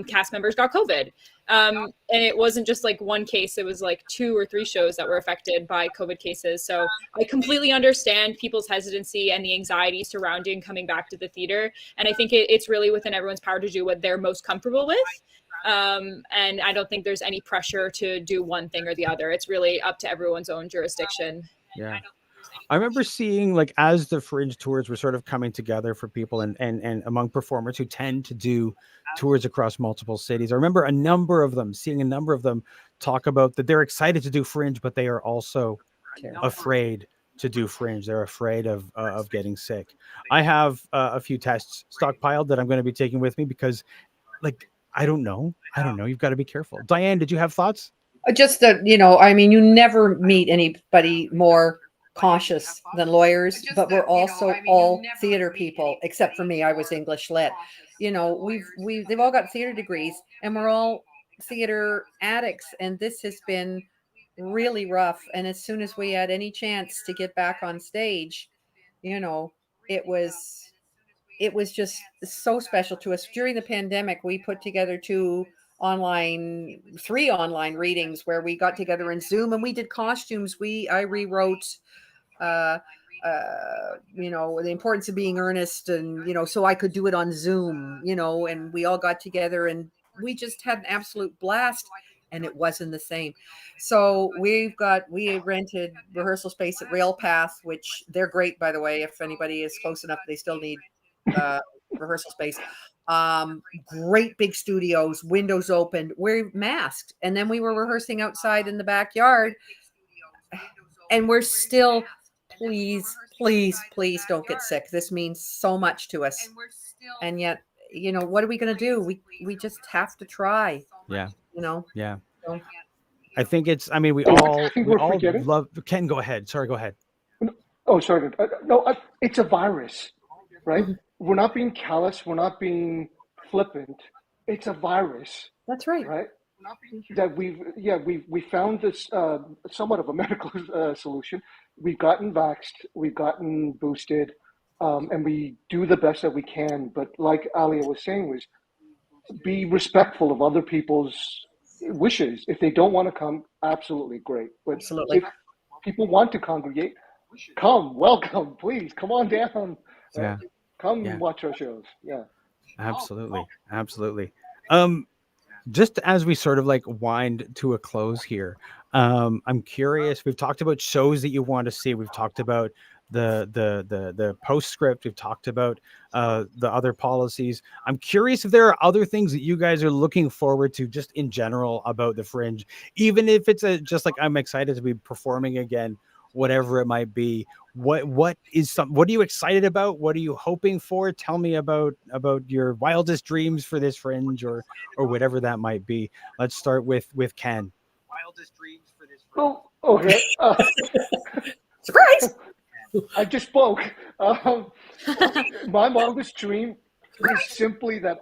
D: cast members got COVID. And it wasn't just like one case, it was like 2 or 3 shows that were affected by COVID cases. So I completely understand people's hesitancy and the anxiety surrounding coming back to the theater. And I think it's really within everyone's power to do what they're most comfortable with. And I don't think there's any pressure to do one thing or the other. It's really up to everyone's own jurisdiction.
B: Yeah. I remember seeing, like, as the Fringe tours were sort of coming together for people and among performers who tend to do tours across multiple cities. I remember seeing a number of them talk about that they're excited to do Fringe, but they are also afraid to do Fringe. They're afraid of getting sick. I have a few tests stockpiled that I'm going to be taking with me because, like, I don't know. You've got to be careful. Diane, did you have thoughts?
F: Just that, I mean, you never meet anybody more cautious than lawyers, but we're also all theater people, except for me. I was English lit. They've all got theater degrees, and we're all theater addicts, and this has been really rough. And as soon as we had any chance to get back on stage, it was just so special to us. During the pandemic, we put together 3 online readings where we got together in Zoom and we did costumes. I rewrote the importance of being earnest, and so I could do it on Zoom, and we all got together and we just had an absolute blast, and it wasn't the same. So we rented rehearsal space at Railpath, which they're great, by the way. If anybody is close enough, they still need rehearsal space. Great big studios, windows open. We're masked, and then we were rehearsing outside in the backyard, and we're still, please don't get sick. This means so much to us. And yet, what are we going to do? We just have to try.
B: Yeah. Yeah.
F: So,
B: I think we
E: I
B: all
E: think we're forgetting.
B: love. Ken, go ahead. Sorry, go ahead.
E: Oh, sorry. No, it's a virus, right? We're not being callous. We're not being flippant. It's a virus.
F: That's right.
E: Right? That we found this somewhat of a medical solution. We've gotten vaxxed, we've gotten boosted, and we do the best that we can. But like Alia was saying, was be respectful of other people's wishes. If they don't want to come, absolutely great. But
F: Absolutely.
E: if people want to congregate, come, welcome, please, come on down.
B: Yeah.
E: Come watch our shows. Yeah.
B: Absolutely. Just as we sort of wind to a close here, I'm curious. We've talked about shows that you want to see. We've talked about the postscript. We've talked about the other policies. I'm curious if there are other things that you guys are looking forward to, just in general, about the Fringe, even if it's just I'm excited to be performing again, whatever it might be. What are you excited about? What are you hoping for? Tell me about your wildest dreams for this Fringe, or whatever that might be. Let's start with Ken. Wildest dreams for this Fringe.
E: Oh, okay.
F: Surprise!
E: I just spoke. My wildest dream is simply that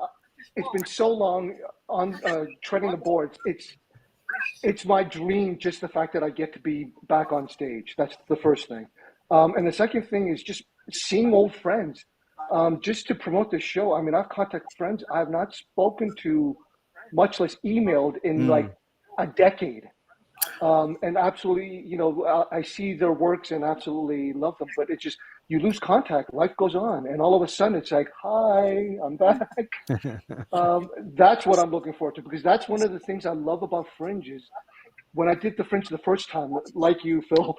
E: it's been so long on treading the boards. It's my dream, just the fact that I get to be back on stage. That's the first thing. And the second thing is just seeing old friends, just to promote the show. I've contacted friends I have not spoken to, much less emailed, in a decade. And absolutely, I see their works and absolutely love them, but it's just, you lose contact, life goes on, and all of a sudden it's like, hi, I'm back. That's what I'm looking forward to, because that's one of the things I love about Fringe. Is when I did the Fringe the first time, like you, Phil,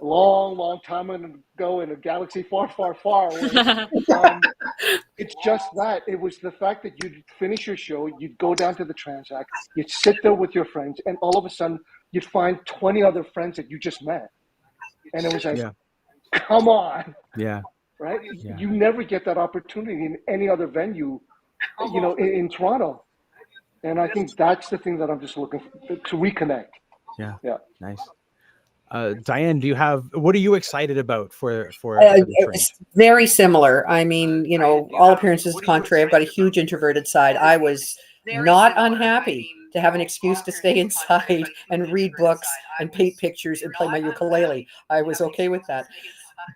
E: a long time ago in a galaxy far away. It's just that. It was the fact that you'd finish your show, you'd go down to the Transact, you'd sit there with your friends, and all of a sudden you'd find 20 other friends that you just met. And it was like, come on.
B: Yeah.
E: Right? Yeah. You never get that opportunity in any other venue, in Toronto. And I think that's the thing that I'm just looking for, to reconnect.
B: Yeah. Nice. Diane, what are you excited about for
F: it's very similar. All appearances contrary, I've got a huge introverted side. I was not unhappy to have an excuse to stay inside and read books and paint pictures and play my ukulele. I was okay with that.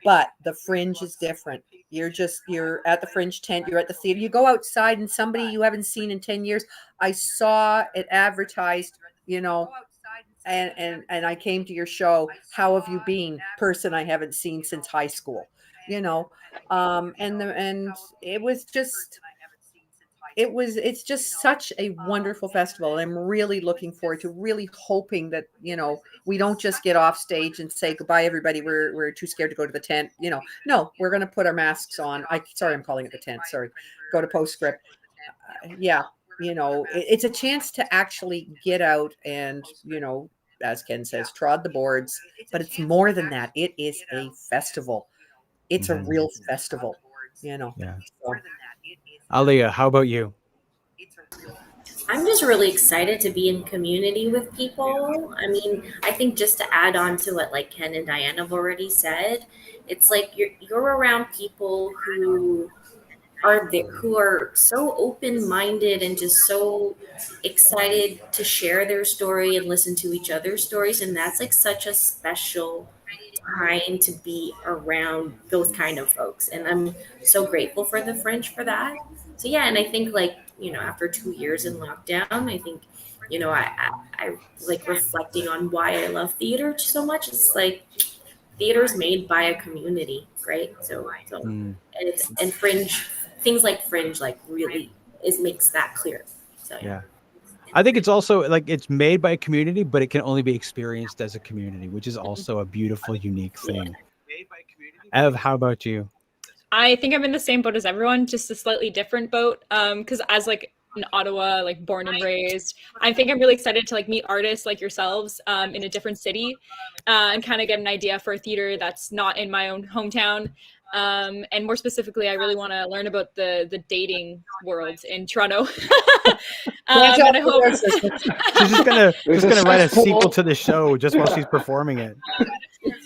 F: But the Fringe is different. You're at the Fringe tent, you're at the theater, you go outside and somebody you haven't seen in 10 years. I saw it advertised, and I came to your show. How have you been? Person I haven't seen since high school, and it was just, it's just such a wonderful festival. And I'm really looking forward to, really hoping that, we don't just get off stage and say goodbye, everybody. We're too scared to go to the tent. No, we're going to put our masks on. I'm calling it the tent. Sorry. Go to Postscript. It's a chance to actually get out and, as Ken says, trod the boards, but it's more than that. It is a festival. It's a real festival,
B: Yeah. So. Alia, how about you?
C: I'm just really excited to be in community with people. I think just to add on to what Ken and Diane have already said, it's like you're around people who are so open-minded and just so excited to share their story and listen to each other's stories, and that's such a special time to be around those kind of folks, and I'm so grateful for the Fringe for that. So yeah, and I think after 2 years in lockdown, I think I reflecting on why I love theater so much. It's theater's made by a community, right? So and Fringe, things like Fringe, like really makes that clear. So
B: Yeah. I think it's also like it's made by a community, but it can only be experienced as a community, which is also a beautiful, unique thing. Ev, how about you?
D: I think I'm in the same boat as everyone, just a slightly different boat. Because as like in Ottawa, like born and raised, I think I'm really excited to like meet artists like yourselves in a different city and kind of get an idea for a theater that's not in my own hometown. And more specifically, I really want to learn about the dating world in Toronto. And I hope
B: she's just gonna write a sequel to the show just while she's performing it.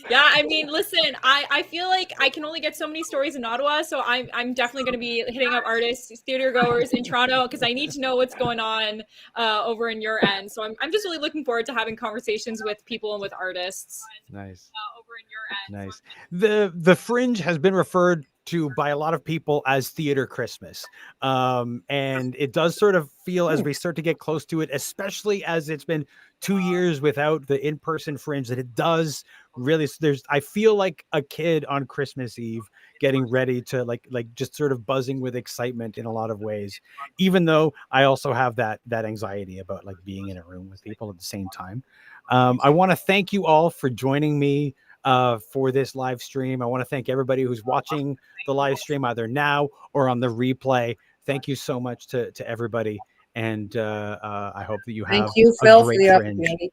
D: Yeah, I mean, listen, I feel like I can only get so many stories in Ottawa, so I'm definitely going to be hitting up artists, theater goers in Toronto, because I need to know what's going on over in your end. So I'm just really looking forward to having conversations with people and with artists.
B: Nice.
D: Over in your end.
B: Nice. The Fringe has been referred to by a lot of people as Theater Christmas. And it does sort of feel as we start to get close to it, especially as it's been 2 years without the in-person Fringe, that it does really, I feel like a kid on Christmas Eve getting ready to like just sort of buzzing with excitement in a lot of ways, even though I also have that anxiety about like being in a room with people at the same time. I want to thank you all for joining me for this live stream. I want to thank everybody who's watching the live stream either now or on the replay. Thank you so much to everybody. And I hope that you have
F: Thank you, Phil,
B: a great
F: for the
B: Fringe.
F: opportunity.